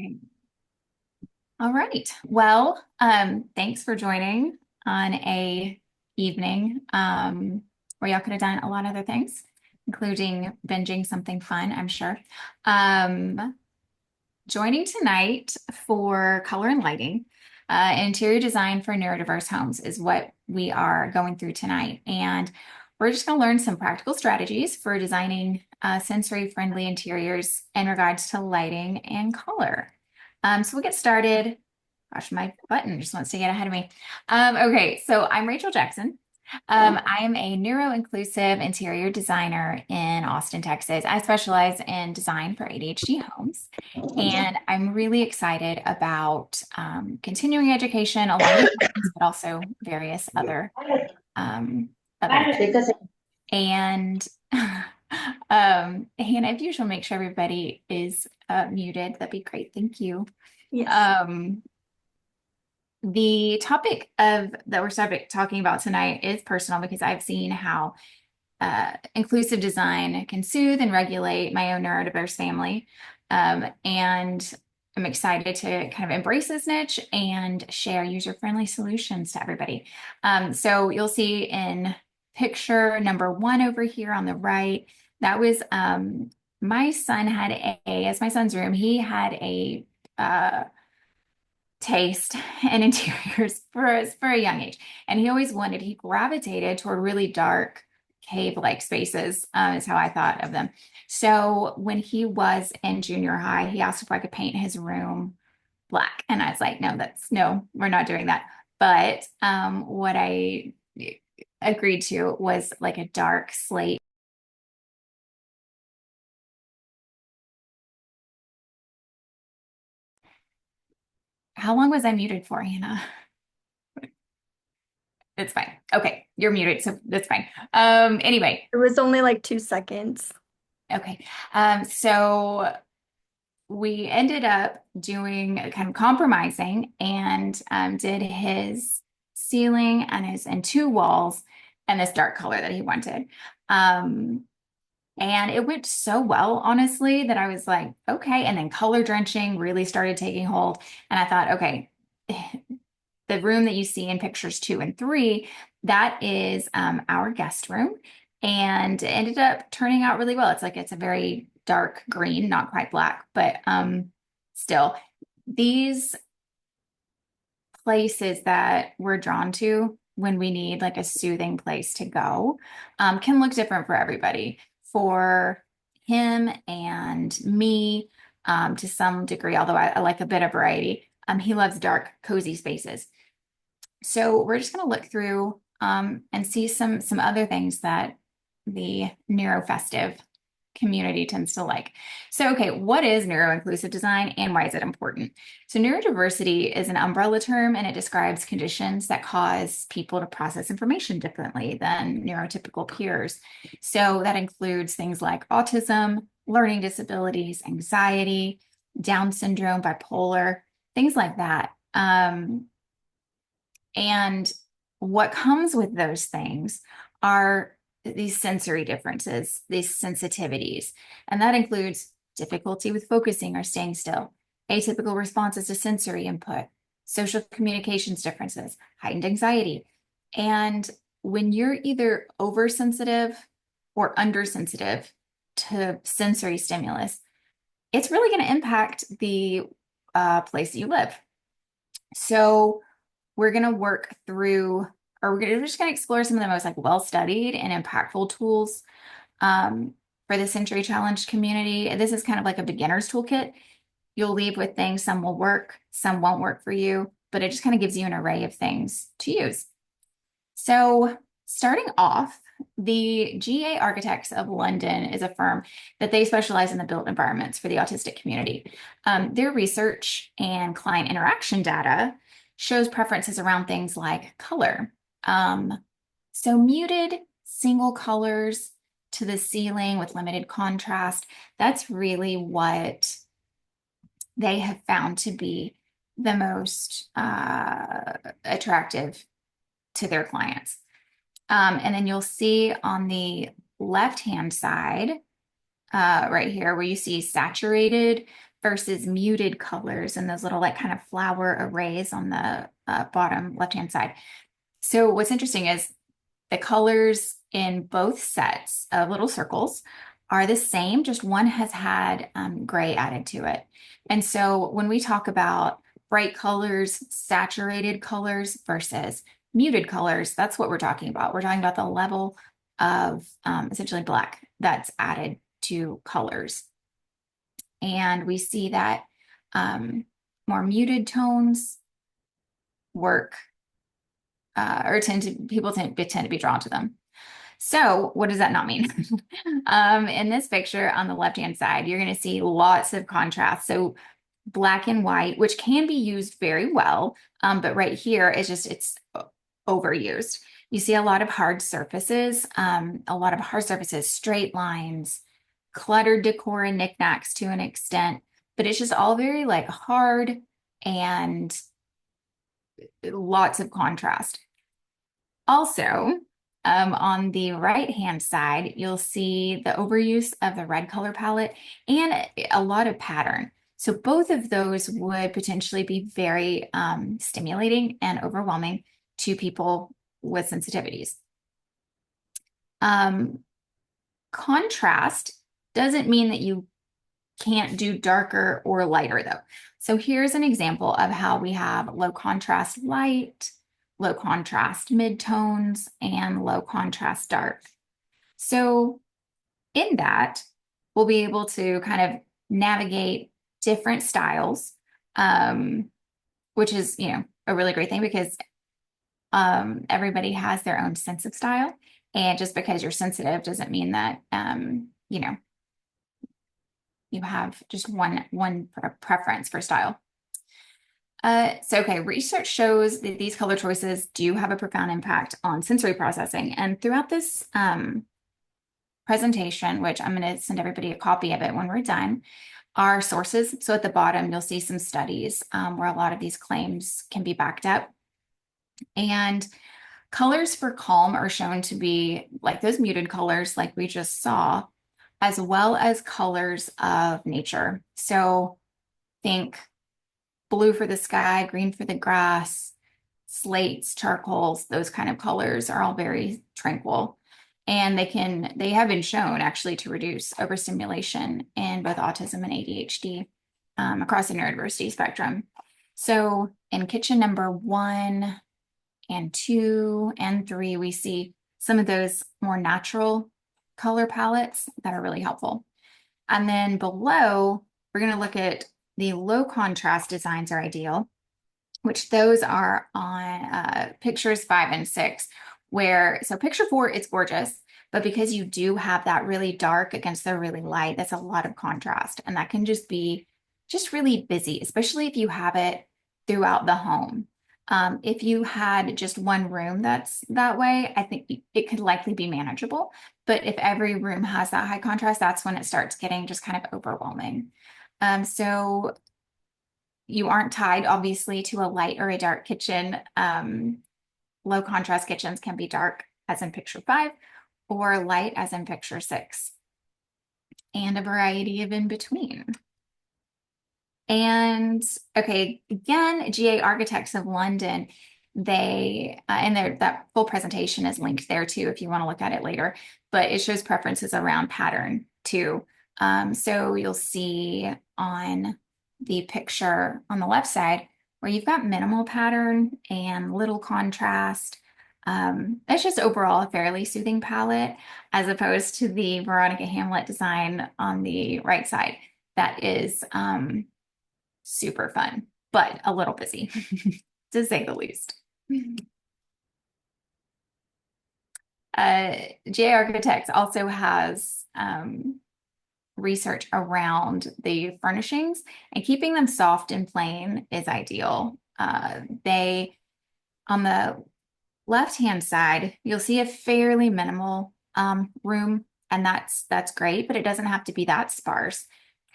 Okay. All right. Well, thanks for joining on a evening where y'all could have done a lot of other things, including binging something fun, I'm sure. Um, Joining tonight for color and lighting, interior design for neurodiverse homes is what we are going through tonight. And we're just going to learn some practical strategies for designing sensory-friendly interiors in regards to lighting and color. So we'll get started. Gosh, my button just wants to get ahead of me. Okay, so I'm Rachel Jackson. I am a neuro-inclusive interior designer in Austin, Texas. I specialize in design for ADHD homes, and I'm really excited about continuing education along these lines, but also various um, other things. And Hannah, if you shall make sure everybody is muted, that'd be great. Thank you. Yes. The topic of that we're talking about tonight is personal because I've seen how inclusive design can soothe and regulate my own neurodiverse family. And I'm excited to kind of embrace this niche and share user-friendly solutions to everybody. So you'll see in picture number one over here on the right, that was my son had as my son's room, he had a taste and interiors for a young age. And he gravitated toward really dark cave-like spaces, is how I thought of them. So when he was in junior high, he asked if I could paint his room black. And I was like, no, we're not doing that. But what I agreed to was like a dark slate. How long was I muted for, Hannah? It's fine. Okay, you're muted, so that's fine. Anyway, It was only like 2 seconds. okay. So we ended up doing kind of compromising and did his ceiling and two walls and this dark color that he wanted. And it went so well, honestly, that I was like, okay. And then color drenching really started taking hold. And I thought, okay, the room that you see in pictures two and three, that is our guest room. And it ended up turning out really well. It's a very dark green, not quite black, but still, these places that we're drawn to when we need like a soothing place to go can look different for everybody. For him and me, to some degree, although I like a bit of variety, he loves dark, cozy spaces. So we're just going to look through and see some other things that the neurofestive community tends to like. So, okay, what is neuro-inclusive design and why is it important? So neurodiversity is an umbrella term and it describes conditions that cause people to process information differently than neurotypical peers. So that includes things like autism, learning disabilities, anxiety, Down syndrome, bipolar, things like that. And what comes with those things are these sensory differences, these sensitivities. And that includes difficulty with focusing or staying still, atypical responses to sensory input, social communications differences, heightened anxiety. And when you're either oversensitive or undersensitive to sensory stimulus, it's really going to impact the place that you live. So, we're going to work through, or we're just going to explore some of the most like well-studied and impactful tools for the sensory challenged community. This is kind of like a beginner's toolkit. You'll leave with things, some will work, some won't work for you, but it just kind of gives you an array of things to use. So starting off, the GA Architects of London is a firm that they specialize in the built environments for the autistic community. Their research and client interaction data shows preferences around things like color. So muted single colors to the ceiling with limited contrast, that's really what they have found to be the most attractive to their clients. And then you'll see on the left-hand side, right here, where you see saturated versus muted colors and those little like kind of flower arrays on the bottom left-hand side. So what's interesting is the colors in both sets of little circles are the same, just one has had gray added to it. And so when we talk about bright colors, saturated colors versus muted colors, that's what we're talking about. We're talking about the level of essentially black that's added to colors. And we see that more muted tones work or people tend to be drawn to them. So what does that not mean? In this picture on the left-hand side, you're going to see lots of contrast. So black and white, which can be used very well, but right here is just, it's overused. You see a lot of hard surfaces, straight lines, cluttered decor and knickknacks to an extent, but it's just all very like hard and lots of contrast. Also, on the right-hand side, you'll see the overuse of the red color palette and a lot of pattern. So both of those would potentially be very stimulating and overwhelming to people with sensitivities. Contrast doesn't mean that you can't do darker or lighter though. So here's an example of how we have low contrast light, low contrast midtones, and low contrast dark. So in that, we'll be able to kind of navigate different styles, which is, a really great thing because everybody has their own sense of style. And just because you're sensitive doesn't mean that, you have just one preference for style. Okay, research shows that these color choices do have a profound impact on sensory processing. And throughout this presentation, which I'm going to send everybody a copy of it when we're done, are sources. So at the bottom, you'll see some studies where a lot of these claims can be backed up. And colors for calm are shown to be like those muted colors like we just saw, as well as colors of nature. So think blue for the sky, green for the grass, slates, charcoals, those kind of colors are all very tranquil. And they have been shown actually to reduce overstimulation in both autism and ADHD across the neurodiversity spectrum. So in kitchen number 1 and 2 and 3, we see some of those more natural color palettes that are really helpful. And then below, we're going to look at the low contrast designs are ideal, which those are on pictures 5 and 6, so picture 4, it's gorgeous, but because you do have that really dark against the really light, that's a lot of contrast. And that can just be really busy, especially if you have it throughout the home. If you had just one room that's that way, I think it could likely be manageable. But if every room has that high contrast, that's when it starts getting just kind of overwhelming. So you aren't tied, obviously, to a light or a dark kitchen. Low contrast kitchens can be dark, as in picture 5, or light, as in picture 6, and a variety of in between. And okay, again, GA Architects of London, they and that full presentation is linked there too if you want to look at it later, but it shows preferences around pattern too. So you'll see on the picture on the left side where you've got minimal pattern and little contrast. It's just overall a fairly soothing palette as opposed to the Veronica Hamlet design on the right side. That is super fun, but a little busy, to say the least. GA Architects also has research around the furnishings, and keeping them soft and plain is ideal. They, on the left-hand side, you'll see a fairly minimal room, and that's great, but it doesn't have to be that sparse.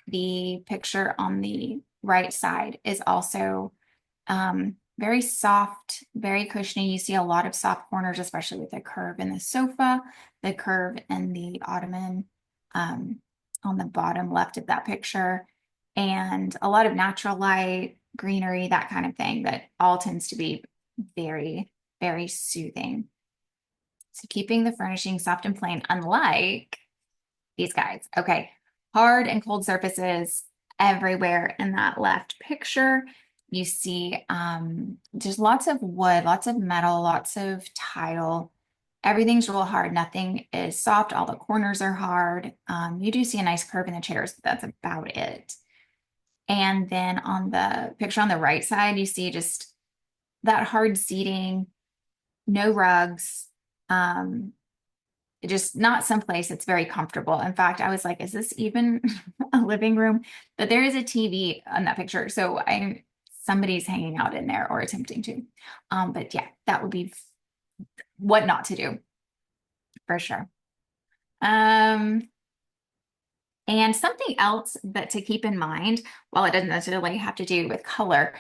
The picture on the right side is also very soft, very cushiony. You see a lot of soft corners, especially with the curve in the sofa, the curve in the ottoman on the bottom left of that picture. and a lot of natural light, greenery, that kind of thing, that all tends to be very, very soothing. So keeping the furnishing soft and plain, unlike these guys. Okay. Hard and cold surfaces everywhere in that left picture. You see just lots of wood, lots of metal, lots of tile. Everything's real hard. Nothing is soft. All the corners are hard. You do see a nice curve in the chairs, but that's about it. And then on the picture on the right side, you see just that hard seating, no rugs, um, just not someplace that's very comfortable. In fact, I was like, is this even a living room? But there is a TV on that picture. So somebody's hanging out in there or attempting to. But yeah, that would be what not to do for sure. Um, and something else that to keep in mind, while it doesn't necessarily have to do with color,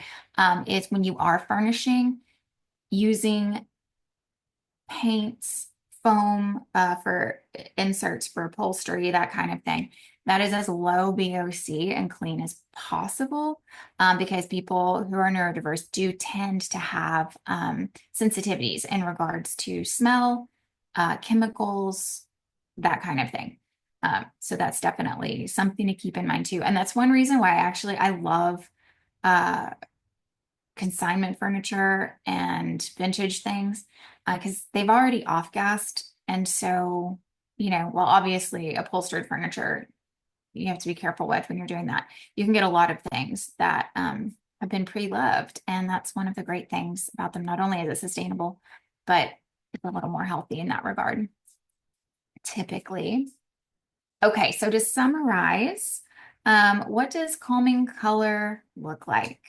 is when you are furnishing, using paints, foam for inserts for upholstery, that kind of thing. That is as low VOC and clean as possible, because people who are neurodiverse do tend to have sensitivities in regards to smell, chemicals, that kind of thing. So that's definitely something to keep in mind too. And that's one reason why I love uh, consignment furniture and vintage things, because they've already off-gassed. And so, well, obviously upholstered furniture, you have to be careful with when you're doing that. You can get a lot of things that have been pre-loved. And that's one of the great things about them. Not only is it sustainable, but it's a little more healthy in that regard, typically. Okay, so to summarize, what does calming color look like?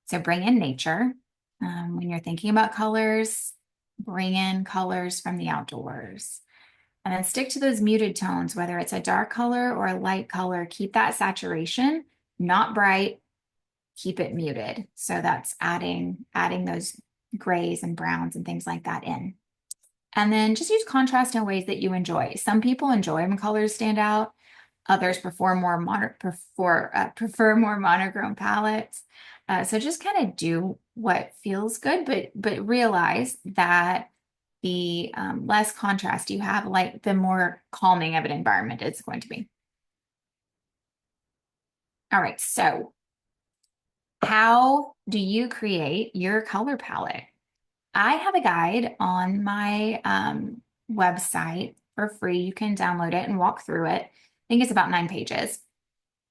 So bring in nature. When you're thinking about colors, bring in colors from the outdoors. And then stick to those muted tones, whether it's a dark color or a light color. Keep that saturation, not bright, keep it muted. So that's adding those grays and browns and things like that in. And then just use contrast in ways that you enjoy. Some people enjoy when colors stand out. Others prefer more monochrome palettes. So just kind of do what feels good, but realize that the less contrast you have, like the more calming of an environment it's going to be. All right, so how do you create your color palette? I have a guide on my website for free. You can download it and walk through it. I think it's about 9 pages.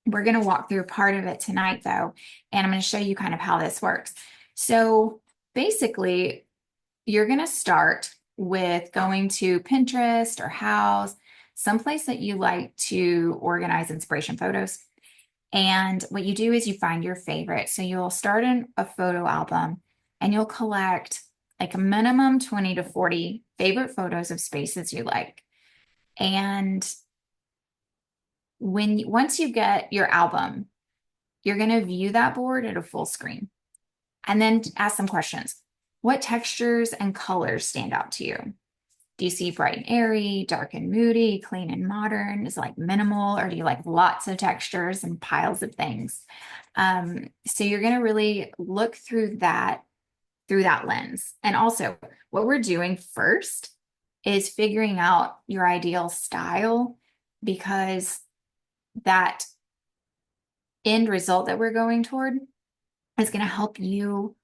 We're going to walk through part of it tonight, though, and I'm going to show you kind of how this works. So basically, you're going to start with going to Pinterest or House, someplace that you like to organize inspiration photos. And what you do is you find your favorite. So you'll start in a photo album and you'll collect like a minimum 20 to 40 favorite photos of spaces you like. And once you get your album, you're going to view that board at a full screen and then ask some questions. What textures and colors stand out to you? Do you see bright and airy, dark and moody, clean and modern? Is it like minimal, or do you like lots of textures and piles of things? So you're going to really look through that lens. And also, what we're doing first is figuring out your ideal style, because that end result that we're going toward is going to help you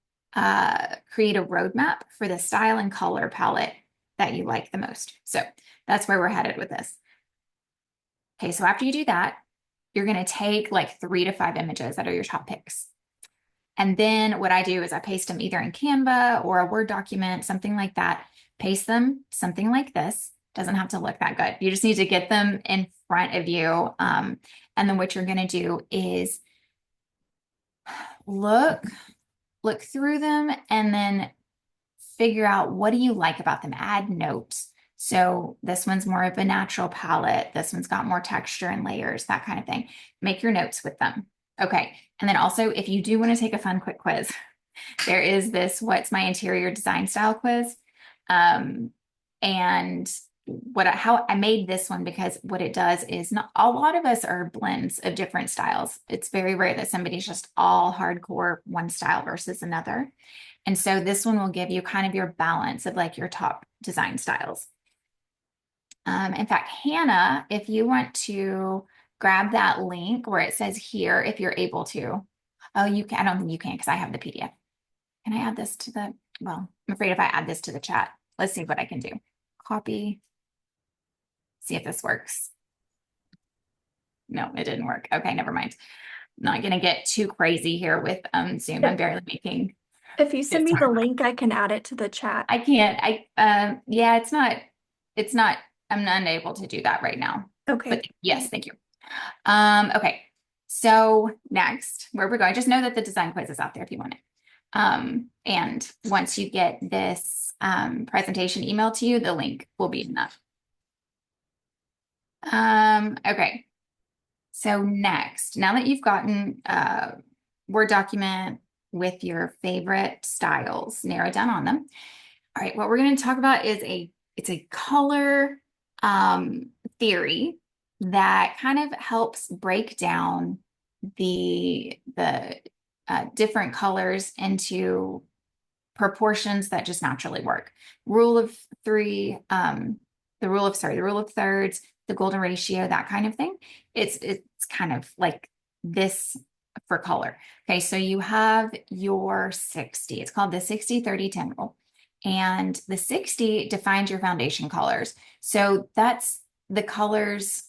create a roadmap for the style and color palette that you like the most. So that's where we're headed with this. Okay, so after you do that, you're going to take like 3 to 5 images that are your top picks. And then what I do is I paste them either in Canva or a Word document, something like that. Paste them, something like this. Doesn't have to look that good. You just need to get them in front of you. And then what you're going to do is look through them and then figure out what do you like about them. Add notes. So this one's more of a natural palette. This one's got more texture and layers, that kind of thing. Make your notes with them. Okay. And then also, if you do want to take a fun quick quiz, there is this what's my interior design style quiz. And how I made this one, because what it does is, not a lot of us are blends of different styles. It's very rare that somebody's just all hardcore one style versus another. And so this one will give you kind of your balance of like your top design styles. In fact, Hannah, if you want to grab that link where it says here, if you're able to. Oh, you can. I don't think you can because I have the PDF. Can I add this to the, well, I'm afraid if I add this to the chat, let's see what I can do. Copy, see if this works. No, it didn't work. Okay, never mind. Not gonna get too crazy here with Zoom. I'm barely making If you send it. me the link, I can add it to the chat. I can't. Yeah, it's not, I'm unable to do that right now. Okay. But yes, thank you. Okay. So next, where we're going, just know that the design quiz is out there if you want it. And once you get this presentation emailed to you, the link will be in that. Okay. So next, now that you've gotten a Word document with your favorite styles narrowed down on them, all right, what we're going to talk about is it's a color theory that kind of helps break down the different colors into proportions that just naturally work. Rule of three, the rule of thirds, the golden ratio, that kind of thing. It's kind of like this for color. Okay, so you have your 60. It's called the 60-30-10 rule. And the 60 defines your foundation colors. So that's the colors,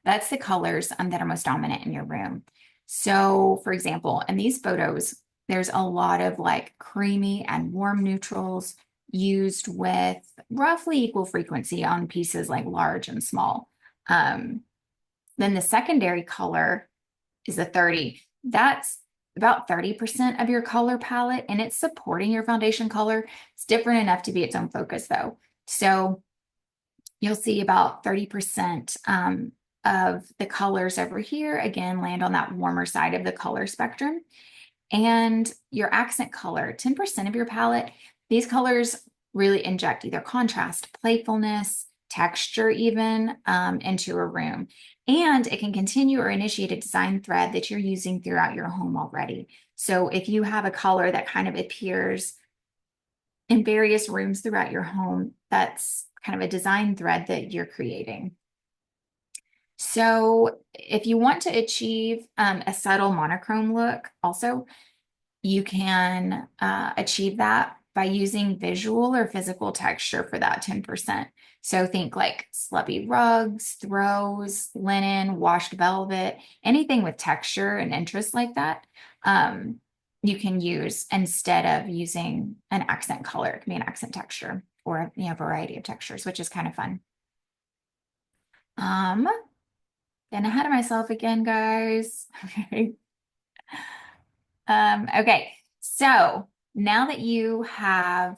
that are most dominant in your room. So for example, in these photos, there's a lot of like creamy and warm neutrals used with roughly equal frequency on pieces like large and small. Then the secondary color is a 30. That's about 30% of your color palette, and it's supporting your foundation color. It's different enough to be its own focus though. So you'll see about 30% of the colors over here, again, land on that warmer side of the color spectrum. And your accent color, 10% of your palette, these colors really inject either contrast, playfulness, texture even into a room. And it can continue or initiate a design thread that you're using throughout your home already. So if you have a color that kind of appears in various rooms throughout your home, that's kind of a design thread that you're creating. So if you want to achieve a subtle monochrome look also, you can achieve that by using visual or physical texture for that 10%. So think like slubby rugs, throws, linen, washed velvet, anything with texture and interest like that, you can use instead of using an accent color. It can be an accent texture or a variety of textures, which is kind of fun. Getting ahead of myself again, guys. Okay, so now that you have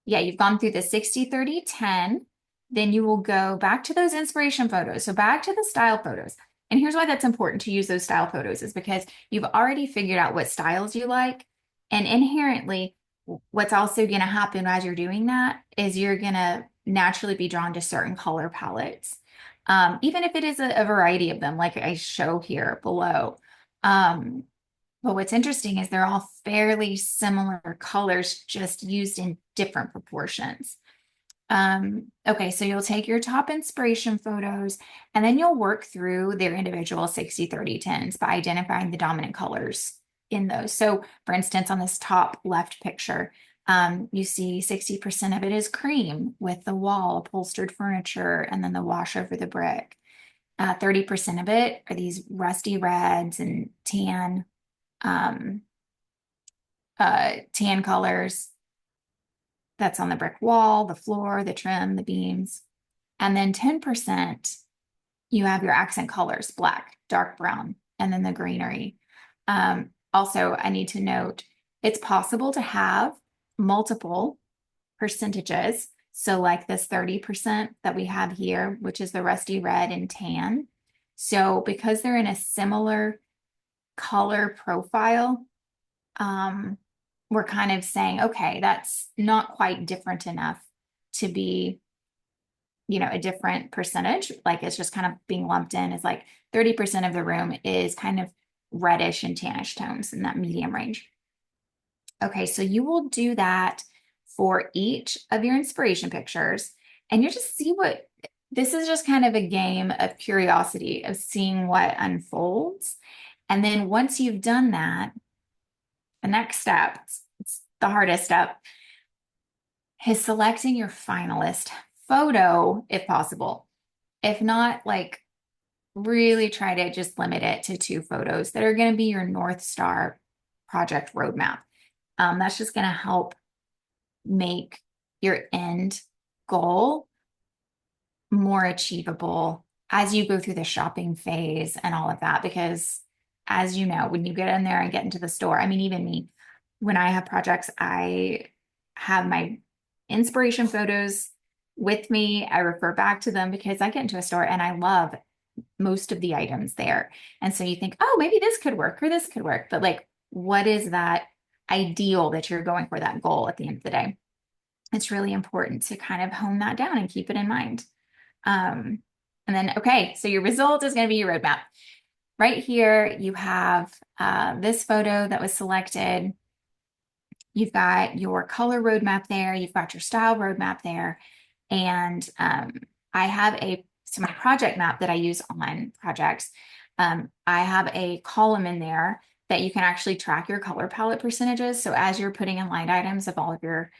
you've gone through the 60-30-10, then you will go back to those inspiration photos. So back to the style photos. And here's why that's important to use those style photos is because you've already figured out what styles you like. And inherently, what's also going to happen as you're doing that is you're going to naturally be drawn to certain color palettes. Even if it is a variety of them, like I show here below. But what's interesting is they're all fairly similar colors, just used in different proportions. Okay, so you'll take your top inspiration photos and then you'll work through their individual 60-30-10s by identifying the dominant colors in those. So for instance, on this top left picture, you see 60% of it is cream with the wall, upholstered furniture, and then the wash over the brick. 30% of it are these rusty reds and tan colors. That's on the brick wall, the floor, the trim, the beams. And then 10%, you have your accent colors, black, dark brown, and then the greenery. Also, I need to note, it's possible to have multiple percentages. So like this 30% that we have here, which is the rusty red and tan. So because they're in a similar color profile, we're kind of saying, okay, that's not quite different enough to be, a different percentage. Like it's just kind of being lumped in as like 30% of the room is kind of reddish and tannish tones in that medium range. Okay, so you will do that for each of your inspiration pictures, and you just see what this is just kind of a game of curiosity of seeing what unfolds. And then once you've done that, the next step, it's the hardest step, is selecting your finalist photo if possible. If not, like really try to just limit it to 2 photos that are going to be your North Star project roadmap. That's just going to help make your end goal more achievable as you go through the shopping phase and all of that. Because as you know, when you get in there and get into the store, I mean, even me, when I have projects, I have my inspiration photos with me. I refer back to them because I get into a store and I love most of the items there. And so you think, oh, maybe this could work or this could work. But like, what is that ideal that you're going for, that goal at the end of the day? It's really important to kind of hone that down and keep it in mind. Um, and then, okay, so your result is going to be your roadmap. Right here, you have this photo that was selected. You've got your color roadmap there. You've got your style roadmap there. And I have so my project map that I use on projects, I have a column in there that you can actually track your color palette percentages. So as you're putting in line items of all of your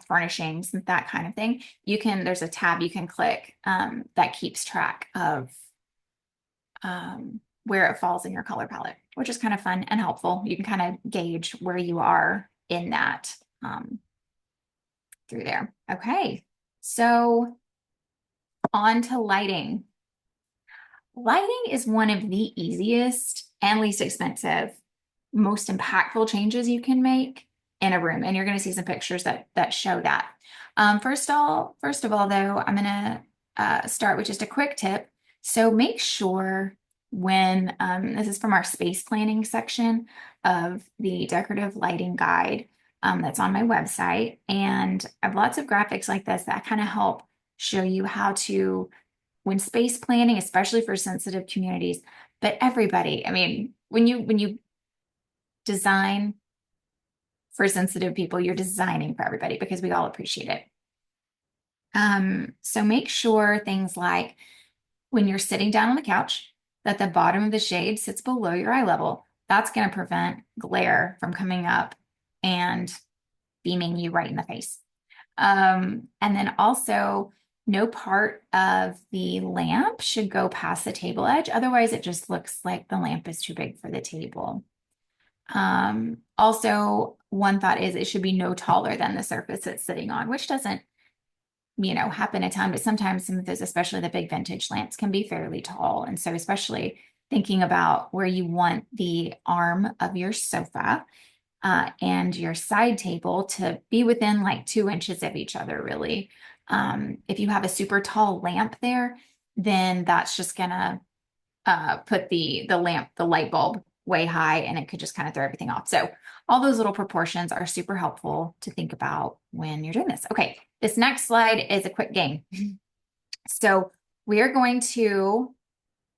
furnishings and that kind of thing, there's a tab you can click that keeps track of where it falls in your color palette, which is kind of fun and helpful. You can kind of gauge where you are in that through there. Okay, so on to lighting. Lighting is one of the easiest and least expensive, most impactful changes you can make in a room. And you're going to see some pictures that show that. First of all, though, I'm going to start with just a quick tip. So make sure when, this is from our space planning section of the decorative lighting guide that's on my website. And I have lots of graphics like this that kind of help show you how to, when space planning, especially for sensitive communities, but everybody, I mean, when you design for sensitive people, you're designing for everybody because we all appreciate it. So make sure things like when you're sitting down on the couch, that the bottom of the shade sits below your eye level. That's going to prevent glare from coming up and beaming you right in the face. And then also, no part of the lamp should go past the table edge. Otherwise, it just looks like the lamp is too big for the table. Also, one thought is it should be no taller than the surface it's sitting on, which doesn't, happen a ton, but sometimes some of those, especially the big vintage lamps, can be fairly tall. And so, especially thinking about where you want the arm of your sofa and your side table to be within like 2 inches of each other, really. If you have a super tall lamp there, then that's just gonna put the light bulb way high, and it could just kind of throw everything off. So all those little proportions are super helpful to think about when you're doing this. Okay, this next slide is a quick game. So we are going to,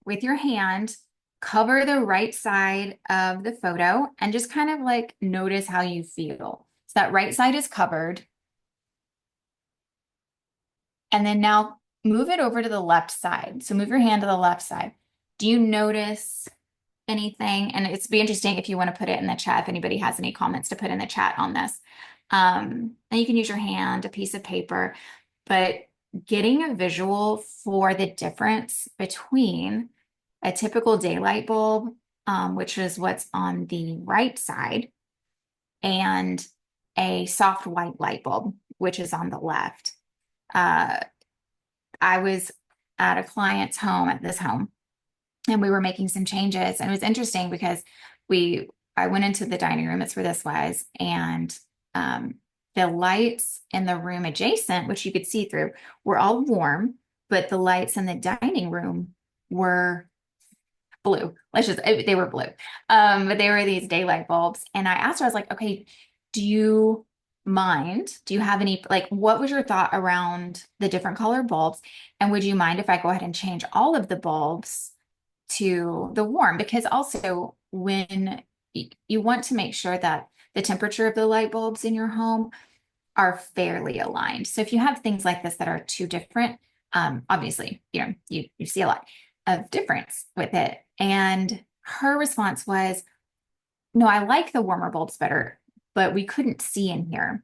with your hand, cover the right side of the photo and just kind of like notice how you feel. So that right side is covered. And then now move it over to the left side. So move your hand to the left side. Do you notice anything? And it's be interesting if you want to put it in the chat, if anybody has any comments to put in the chat on this. And you can use your hand, a piece of paper, but getting a visual for the difference between a typical daylight bulb, which is what's on the right side, and a soft white light bulb, which is on the left. I was at a client's home, at this home, and we were making some changes. And it was interesting because I went into the dining room, it's where this was, and the lights in the room adjacent, which you could see through, were all warm, but the lights in the dining room were blue. They were blue. But they were these daylight bulbs. And I asked her, I was like, okay, do you mind? Do you have any, like, what was your thought around the different color bulbs? And would you mind if I go ahead and change all of the bulbs to the warm? Because also, when you want to make sure that the temperature of the light bulbs in your home are fairly aligned. So if you have things like this that are too different, obviously, you see a lot of difference with it. And her response was, no, I like the warmer bulbs better, but we couldn't see in here.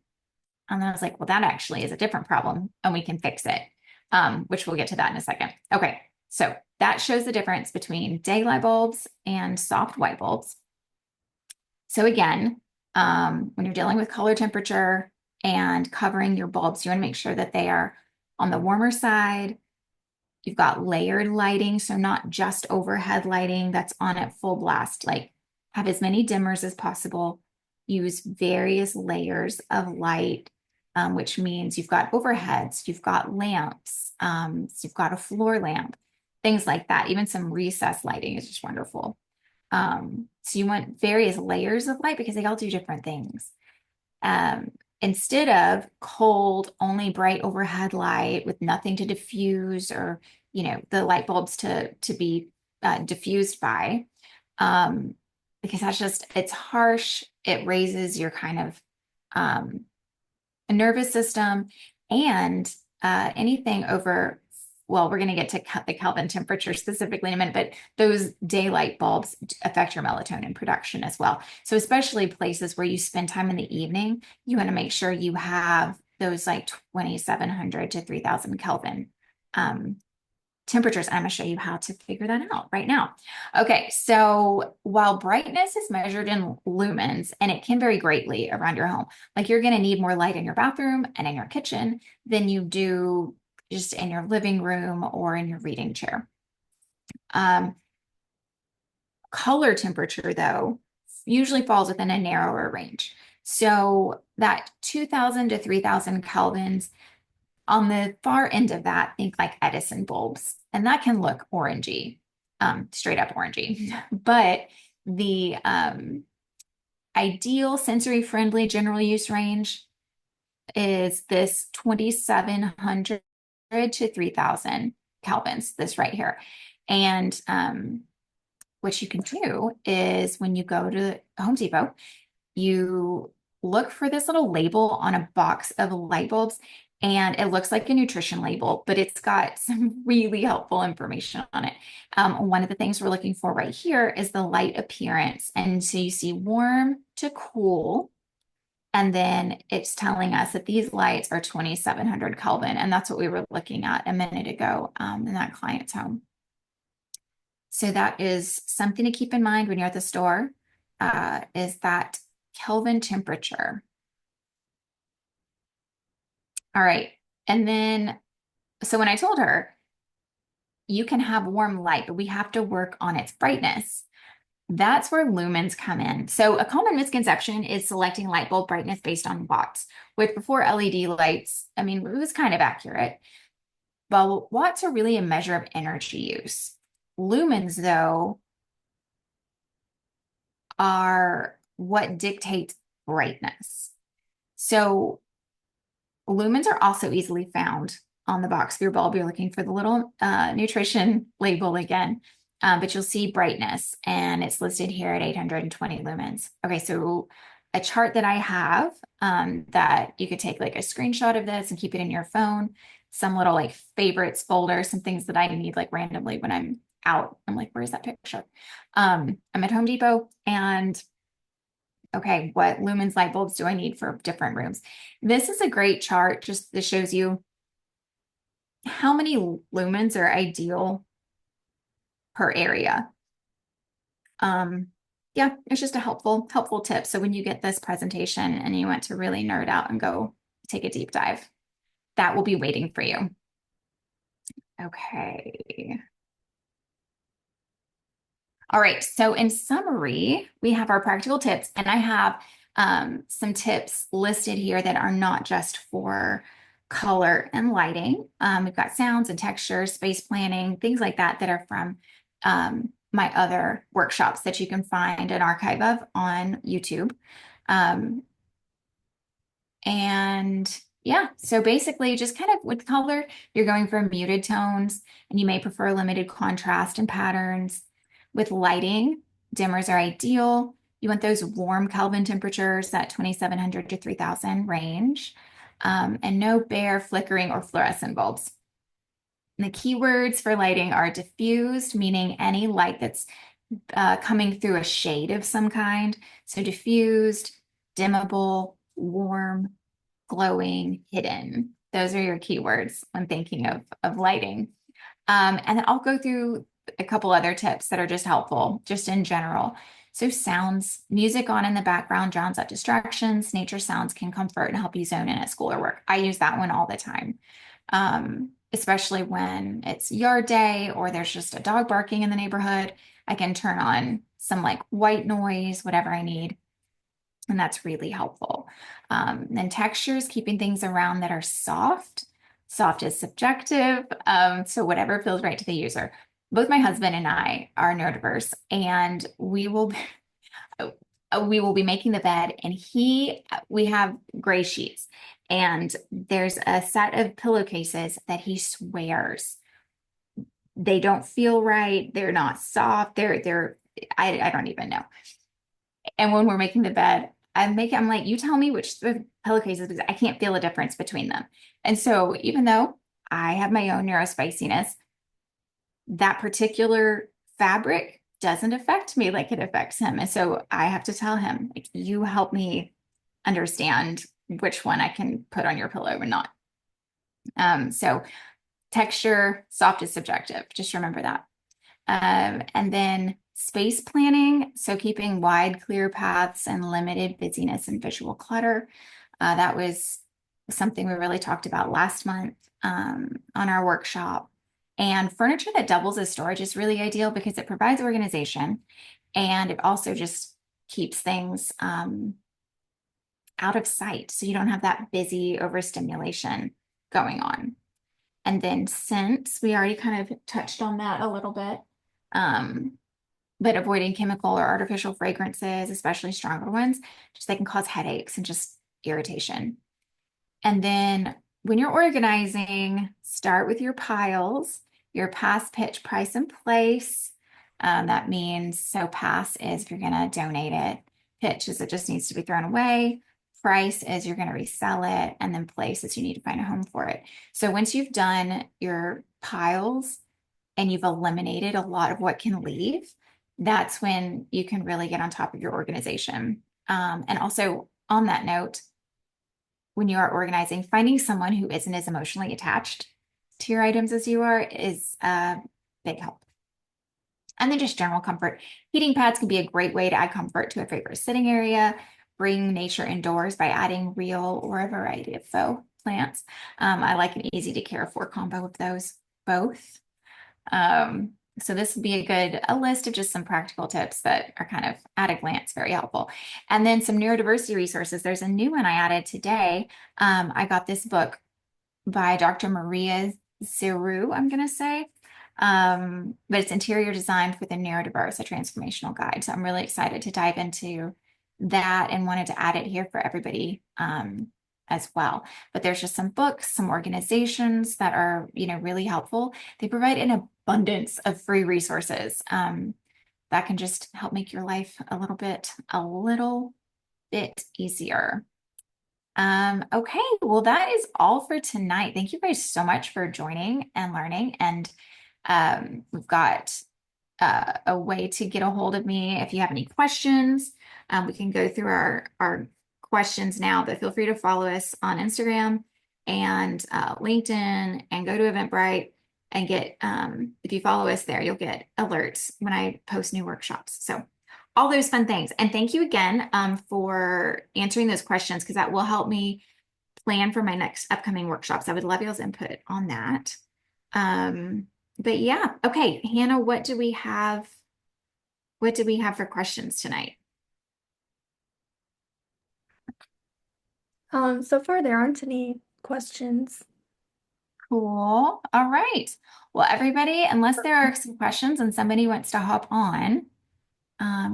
And I was like, well, that actually is a different problem and we can fix it, which we'll get to that in a second. Okay, so that shows the difference between daylight bulbs and soft white bulbs. So again, when you're dealing with color temperature and covering your bulbs, you want to make sure that they are on the warmer side. You've got layered lighting, so not just overhead lighting that's on at full blast. Like, have as many dimmers as possible. Use various layers of light, which means you've got overheads, you've got lamps, so you've got a floor lamp, things like that. Even some recessed lighting is just wonderful. So you want various layers of light because they all do different things. Um, Instead of cold, only bright overhead light with nothing to diffuse or, the light bulbs to be diffused by, because it's harsh. It raises your kind of nervous system and anything over, well, we're going to get to the Kelvin temperature specifically in a minute, but those daylight bulbs affect your melatonin production as well. So especially places where you spend time in the evening, you want to make sure you have those like 2,700 to 3,000 Kelvin temperatures. I'm going to show you how to figure that out right now. Okay, so while brightness is measured in lumens, and it can vary greatly around your home, like you're going to need more light in your bathroom and in your kitchen than you do just in your living room or in your reading chair. Color temperature, though, usually falls within a narrower range. So that 2,000 to 3,000 kelvins, on the far end of that, think like Edison bulbs, and that can look orangey, straight up orangey. But the ideal sensory friendly general use range is this 2,700 to 3,000 kelvins, this right here. And what you can do is when you go to Home Depot, you look for this little label on a box of light bulbs, and it looks like a nutrition label, but it's got some really helpful information on it. One of the things we're looking for right here is the light appearance. And so you see warm to cool, and then it's telling us that these lights are 2,700 Kelvin, and that's what we were looking at a minute ago in that client's home. So that is something to keep in mind when you're at the store, is that Kelvin temperature. All right. And then, so when I told her, you can have warm light, but we have to work on its brightness. That's where lumens come in. So a common misconception is selecting light bulb brightness based on watts, which before LED lights, I mean, it was kind of accurate. But watts are really a measure of energy use. Lumens, though, are what dictate brightness. So lumens are also easily found on the box of your bulb. You're looking for the little nutrition label again, but you'll see brightness, and it's listed here at 820 lumens. Okay, so a chart that I have that you could take like a screenshot of this and keep it in your phone, some little like favorites folder, some things that I need like randomly when I'm out. I'm like, where's that picture? I'm at Home Depot, and okay, what lumens light bulbs do I need for different rooms? This is a great chart. Just this shows you how many lumens are ideal per area. Yeah, it's just a helpful tip. So when you get this presentation and you want to really nerd out and go take a deep dive, that will be waiting for you. Okay. All right, so in summary, we have our practical tips, and I have some tips listed here that are not just for color and lighting. We've got sounds and textures, space planning, things like that that are from my other workshops that you can find an archive of on YouTube. Um, and yeah, so basically just kind of with color, you're going for muted tones and you may prefer limited contrast and patterns. With lighting, dimmers are ideal. You want those warm Kelvin temperatures, that 2700 to 3000 range, and no bare flickering or fluorescent bulbs. And the keywords for lighting are diffused, meaning any light that's coming through a shade of some kind. So diffused, dimmable, warm, glowing, hidden. Those are your keywords when thinking of lighting. And then I'll go through a couple other tips that are just helpful, just in general. So sounds, music on in the background drowns out distractions. Nature sounds can comfort and help you zone in at school or work. I use that one all the time, especially when it's yard day or there's just a dog barking in the neighborhood. I can turn on some like white noise, whatever I need. And that's really helpful. Then textures, keeping things around that are soft. Soft is subjective. So whatever feels right to the user. Both my husband and I are neurodiverse, and we will be making the bed, and we have gray sheets, and there's a set of pillowcases that he swears they don't feel right. They're not soft. I don't even know. And when we're making the bed, I'm like, you tell me which the pillowcases because I can't feel a difference between them. And so even though I have my own neurospiciness, that particular fabric doesn't affect me like it affects him. And so I have to tell him, like, you help me understand which one I can put on your pillow and not. So texture, soft is subjective. Just remember that. And then space planning, so keeping wide, clear paths and limited busyness and visual clutter. That was something we really talked about last month on our workshop. And furniture that doubles as storage is really ideal because it provides organization and it also just keeps things out of sight. So you don't have that busy overstimulation going on. And then scents, we already kind of touched on that a little bit. But avoiding chemical or artificial fragrances, especially stronger ones, just they can cause headaches and just irritation. And then when you're organizing, start with your piles, your pass, pitch, price, and place. That means so pass is if you're going to donate it, pitch is it just needs to be thrown away. Price is you're going to resell it, and then place is you need to find a home for it. So once you've done your piles and you've eliminated a lot of what can leave, that's when you can really get on top of your organization. And also on that note, when you are organizing, finding someone who isn't as emotionally attached to your items as you are is a big help. And then just general comfort. Heating pads can be a great way to add comfort to a favorite sitting area. Bring nature indoors by adding real or a variety of faux plants. I like an easy to care for combo of those both. So this would be a list of just some practical tips that are kind of at a glance very helpful. And then some neurodiversity resources. There's a new one I added today. I got this book by Dr. Maria Zeru, I'm going to say. But it's Interior Design for the Neurodiverse, a transformational guide. So I'm really excited to dive into that and wanted to add it here for everybody as well. But there's just some books, some organizations that are, really helpful. They provide an abundance of free resources that can just help make your life a little bit easier. Okay, well, that is all for tonight. Thank you guys so much for joining and learning. And we've got a way to get a hold of me if you have any questions. We can go through our questions now, but feel free to follow us on Instagram and LinkedIn and go to Eventbrite and get, if you follow us there, you'll get alerts when I post new workshops. So all those fun things. And thank you again for answering those questions because that will help me plan for my next upcoming workshops. I would love y'all's input on that. But yeah, okay, Hannah, what do we have? What do we have for questions tonight? So far there aren't any questions. Cool. All right. Well, everybody, unless there are some questions and somebody wants to hop on,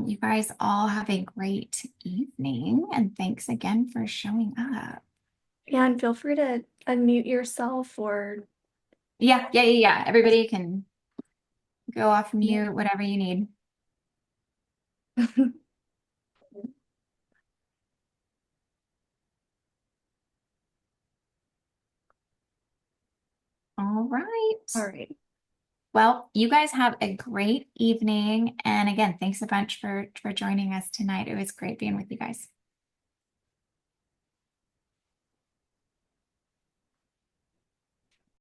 you guys all have a great evening, and thanks again for showing up. Yeah, and feel free to unmute yourself or Yeah. Everybody can go off mute, whatever you need. All all right. right. Well, you guys have a great evening. And again, thanks a bunch for joining us tonight. It was great being with you guys.